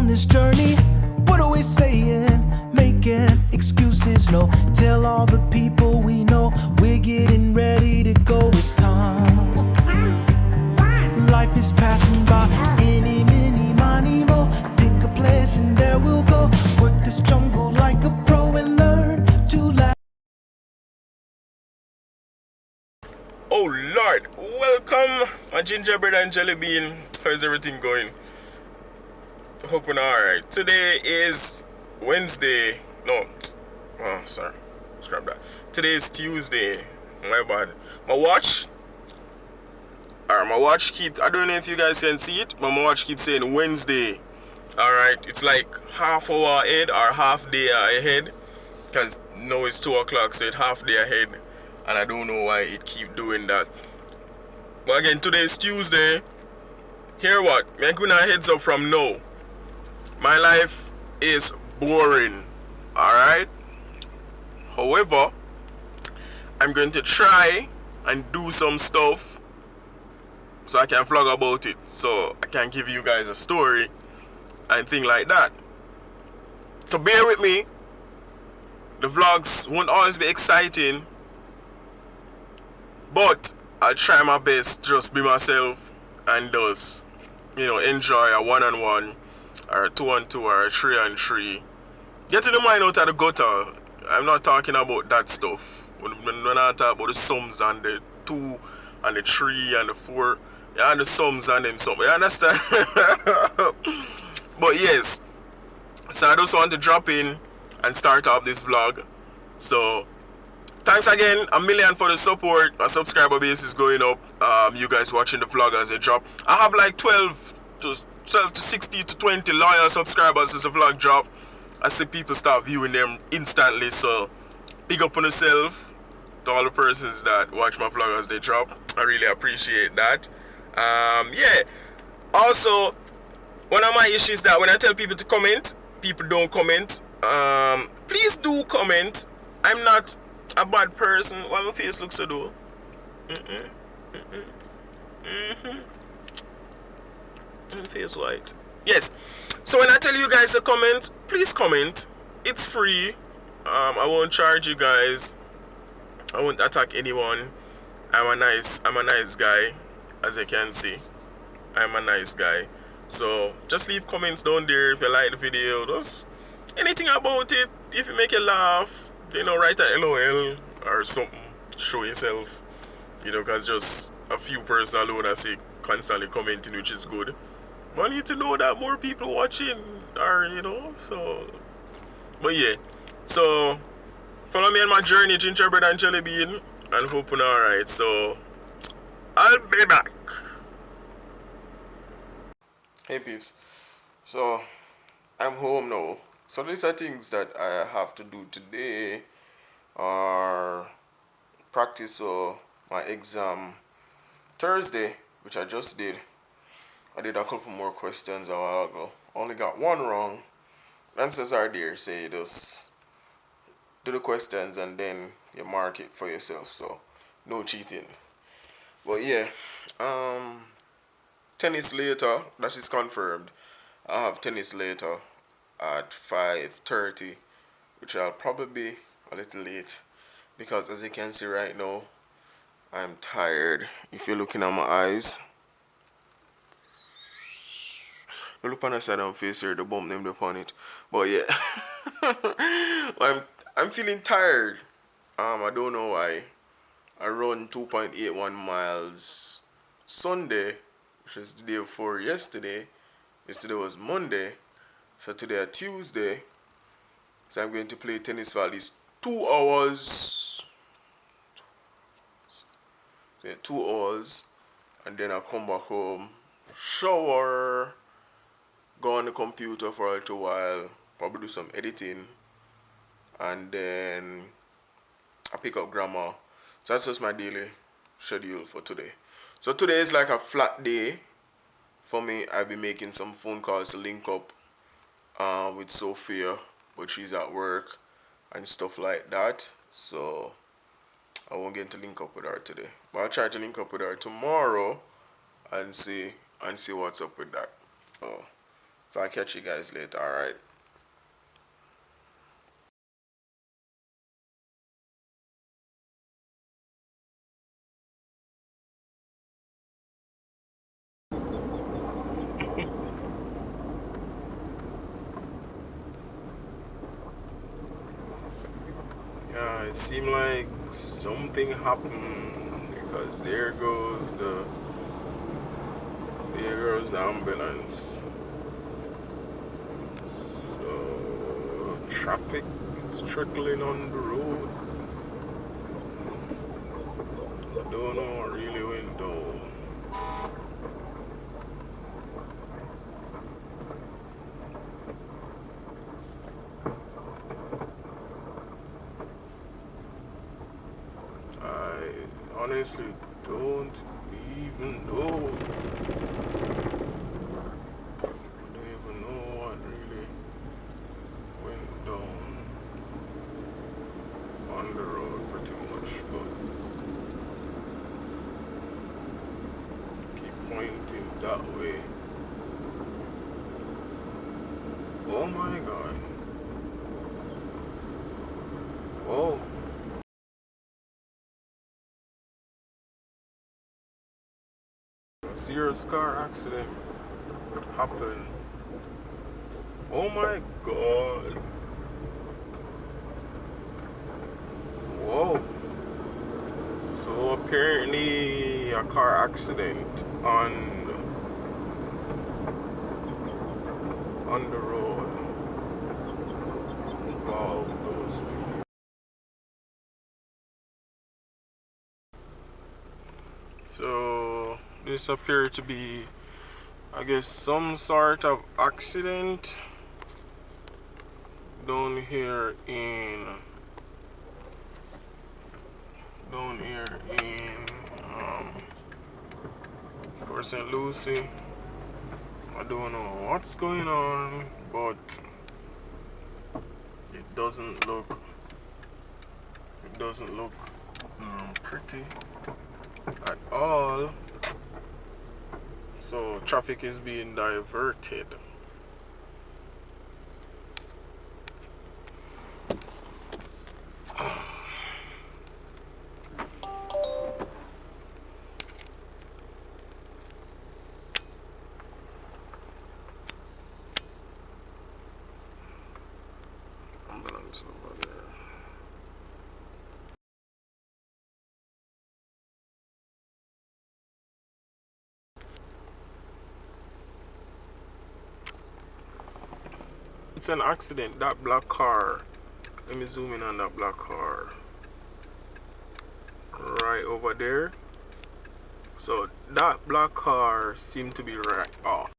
this journey. What are we saying? Making excuses, no. Tell all the people we know we're getting ready to go. It's time. Life is passing by. Any, mini, money, mo. Pick a place and there we'll go. Work this jungle like a pro and learn to laugh. Oh Lord, welcome my gingerbread and jelly bean. How's everything going? Hoping alright. Today is Wednesday. No, oh sorry, scrap that. Today is Tuesday. My bad. My watch keeps, I don't know if you guys can see it, but my watch keeps saying Wednesday. Alright, it's like half hour ahead or half day ahead, because now it's 2 o'clock, so it's half day ahead, and I don't know why it keep doing that. But again, today is Tuesday. Hear what? I'm giving a heads up from now. My life is boring. Alright? However, I'm going to try and do some stuff so I can vlog about it, so I can give you guys a story and thing like that. So bear with me. The vlogs won't always be exciting, but I'll try my best to just be myself and just, enjoy a one-on-one or a 2-on-2 or a 3-on-3. Getting the mind out of the gutter. I'm not talking about that stuff. When I talk about the sums and the 2 and the 3 and the 4, yeah, and the sums and them something. You understand? But yes, so I just want to drop in and start off this vlog. So thanks again a million for the support. My subscriber base is going up. You guys watching the vlog as they drop. I have like 12 to 60 to 20 loyal subscribers as the vlog drop. I see people start viewing them instantly, so big up on yourself to all the persons that watch my vlog as they drop. I really appreciate that. Yeah, also one of my issues is that when I tell people to comment, people don't comment. Please do comment. I'm not a bad person. Why my face looks so dull? Face white. Yes. So when I tell you guys to comment, please comment. It's free. I won't charge you guys. I won't attack anyone. I'm a nice guy, as you can see. I'm a nice guy. So just leave comments down there if you like the video. Just anything about it. If you make you laugh, write a LOL or something. Show yourself. Because just a few person alone I see constantly commenting, which is good. But I need to know that more people watching are, so. But yeah. So follow me on my journey, gingerbread and jelly bean, and hoping alright. So I'll be back. Hey peeps. So I'm home now. So these are things that I have to do today, or practice my exam Thursday, which I just did. I did a couple more questions a while ago. Only got one wrong. Answers are there, say just do the questions and then you mark it for yourself, so no cheating. But yeah, tennis later, that is confirmed. I have tennis later at 5:30, which I'll probably be a little late because as you can see right now, I'm tired. If you're looking at my eyes, you look on the side of my face here, the bump named upon it. But yeah, I'm feeling tired. I don't know why. I run 2.81 miles Sunday, which is the day before yesterday. Yesterday was Monday, so today is Tuesday. So I'm going to play tennis for at least 2 hours. So 2 hours, and then I'll come back home, shower, go on the computer for a little while, probably do some editing, and then I pick up grandma. So that's just my daily schedule for today. So today is like a flat day for me. I'll be making some phone calls to link up with Sophia, but she's at work and stuff like that. So I won't get to link up with her today. But I'll try to link up with her tomorrow and see what's up with that. So So I'll catch you guys later. All right. Yeah, it seemed like something happened because there goes the ambulance. So traffic is trickling on the road. I don't know what really went down. I honestly don't even know. I don't even know what really went down on the road pretty much, but keep pointing that way. Oh my god. Oh. A serious car accident happened. Oh my god. Whoa. So apparently a car accident on the road involved those people. So this appeared to be, I guess, some sort of accident down here in Port St. Lucie. I don't know what's going on, but it doesn't look pretty at all. So traffic is being diverted. Ambulance over there. It's an accident. That black car. Let me zoom in on that black car. Right over there. So that black car seemed to be right off.